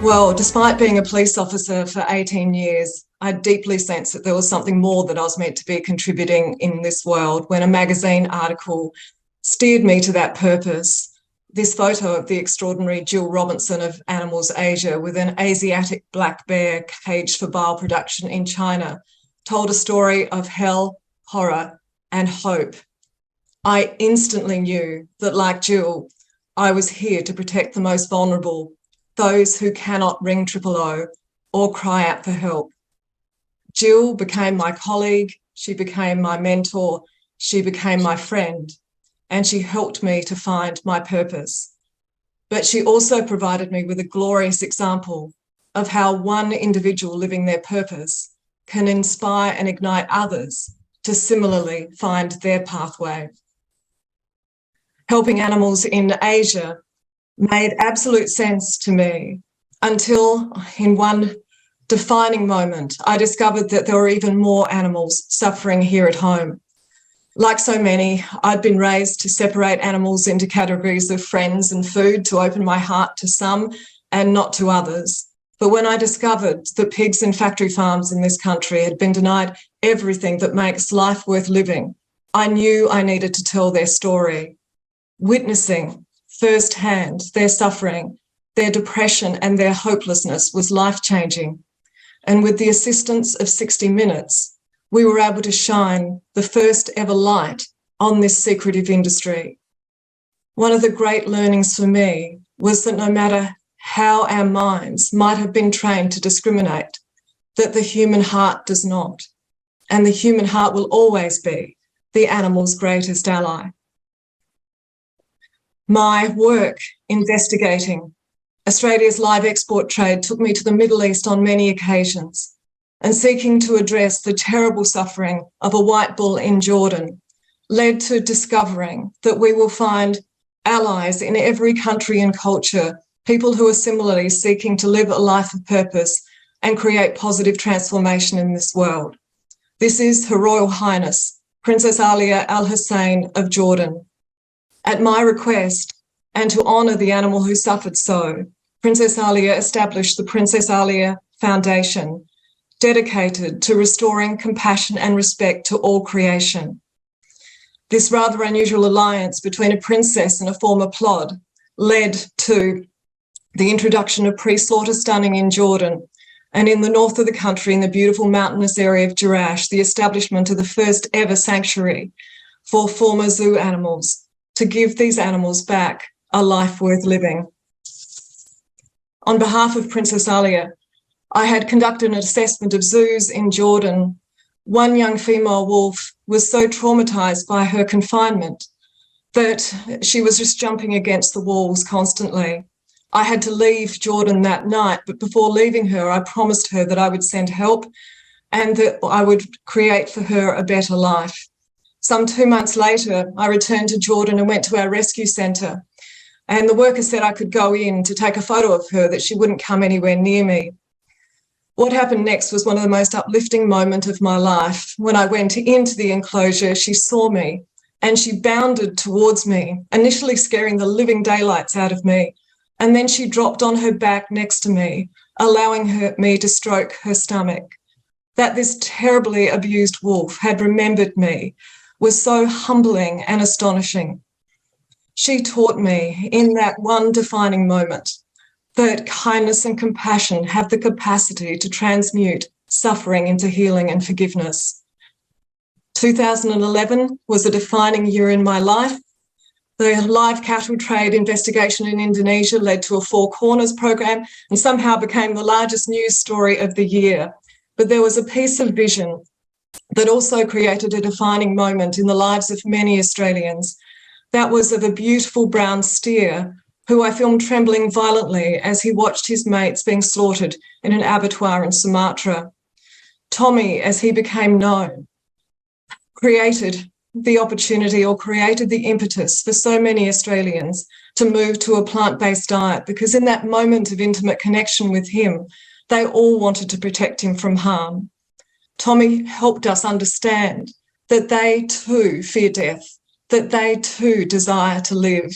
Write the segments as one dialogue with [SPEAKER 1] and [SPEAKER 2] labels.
[SPEAKER 1] Well, despite being a police officer for 18 years, I deeply sensed that there was something more that I was meant to be contributing in this world when a magazine article steered me to that purpose. This photo of the extraordinary Jill Robinson of Animals Asia with an Asiatic black bear caged for bioproduction in China told a story of hell, horror, and hope. I instantly knew that, like Jill, I was here to protect the most vulnerable, those who cannot ring 000 or cry out for help. Jill became my colleague, she became my mentor, she became my friend, and she helped me to find my purpose. But she also provided me with a glorious example of how one individual living their purpose can inspire and ignite others to similarly find their pathway. Helping animals in Asia made absolute sense to me until in one defining moment, I discovered that there were even more animals suffering here at home. Like so many, I'd been raised to separate animals into categories of friends and food, to open my heart to some and not to others. But when I discovered that pigs in factory farms in this country had been denied everything that makes life worth living, I knew I needed to tell their story. Witnessing firsthand their suffering, their depression, and their hopelessness was life-changing. And with the assistance of 60 Minutes, we were able to shine the first ever light on this secretive industry. One of the great learnings for me was that no matter how our minds might have been trained to discriminate, that the human heart does not, and the human heart will always be the animal's greatest ally. My work investigating Australia's live export trade took me to the Middle East on many occasions, and seeking to address the terrible suffering of a white bull in Jordan led to discovering that we will find allies in every country and culture, people who are similarly seeking to live a life of purpose and create positive transformation in this world. This is Her Royal Highness, Princess Alia Al Hussein of Jordan. At my request, and to honour the animal who suffered so, Princess Alia established the Princess Alia Foundation, dedicated to restoring compassion and respect to all creation. This rather unusual alliance between a princess and a former plod led to the introduction of pre-slaughter stunning in Jordan, and in the north of the country, in the beautiful mountainous area of Jerash, the establishment of the first ever sanctuary for former zoo animals, to give these animals back a life worth living. On behalf of Princess Alia, I had conducted an assessment of zoos in Jordan. One young female wolf was so traumatised by her confinement that she was just jumping against the walls constantly. I had to leave Jordan that night, but before leaving her, I promised her that I would send help and that I would create for her a better life. Some 2 months later, I returned to Jordan and went to our rescue centre, and the worker said I could go in to take a photo of her, that she wouldn't come anywhere near me. What happened next was one of the most uplifting moments of my life. When I went into the enclosure, she saw me and she bounded towards me, initially scaring the living daylights out of me. And then she dropped on her back next to me, allowing me to stroke her stomach. That this terribly abused wolf had remembered me was so humbling and astonishing. She taught me in that one defining moment that kindness and compassion have the capacity to transmute suffering into healing and forgiveness. 2011 was a defining year in my life. The live cattle trade investigation in Indonesia led to a Four Corners program and somehow became the largest news story of the year. But there was a piece of vision that also created a defining moment in the lives of many Australians. That was of a beautiful brown steer who I filmed trembling violently as he watched his mates being slaughtered in an abattoir in Sumatra. Tommy, as he became known, created the opportunity or created the impetus for so many Australians to move to a plant-based diet, because in that moment of intimate connection with him, they all wanted to protect him from harm. Tommy helped us understand that they too fear death, that they too desire to live.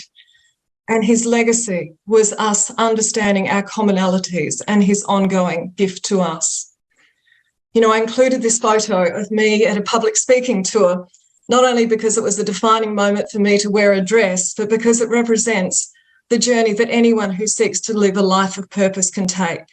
[SPEAKER 1] And his legacy was us understanding our commonalities and his ongoing gift to us. You know, I included this photo of me at a public speaking tour, not only because it was a defining moment for me to wear a dress, but because it represents the journey that anyone who seeks to live a life of purpose can take.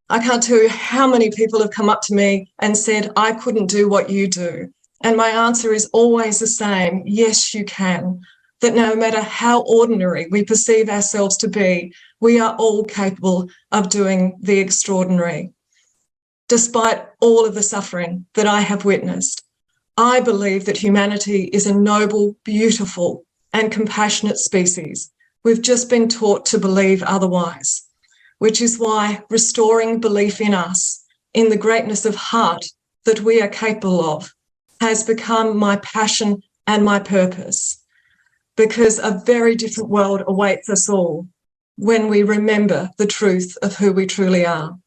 [SPEAKER 1] I can't tell you how many people have come up to me and said, I couldn't do what you do. And my answer is always the same: yes, you can. That no matter how ordinary we perceive ourselves to be, we are all capable of doing the extraordinary. Despite all of the suffering that I have witnessed, I believe that humanity is a noble, beautiful, and compassionate species. We've just been taught to believe otherwise, which is why restoring belief in us, in the greatness of heart that we are capable of, has become my passion and my purpose. Because a very different world awaits us all when we remember the truth of who we truly are.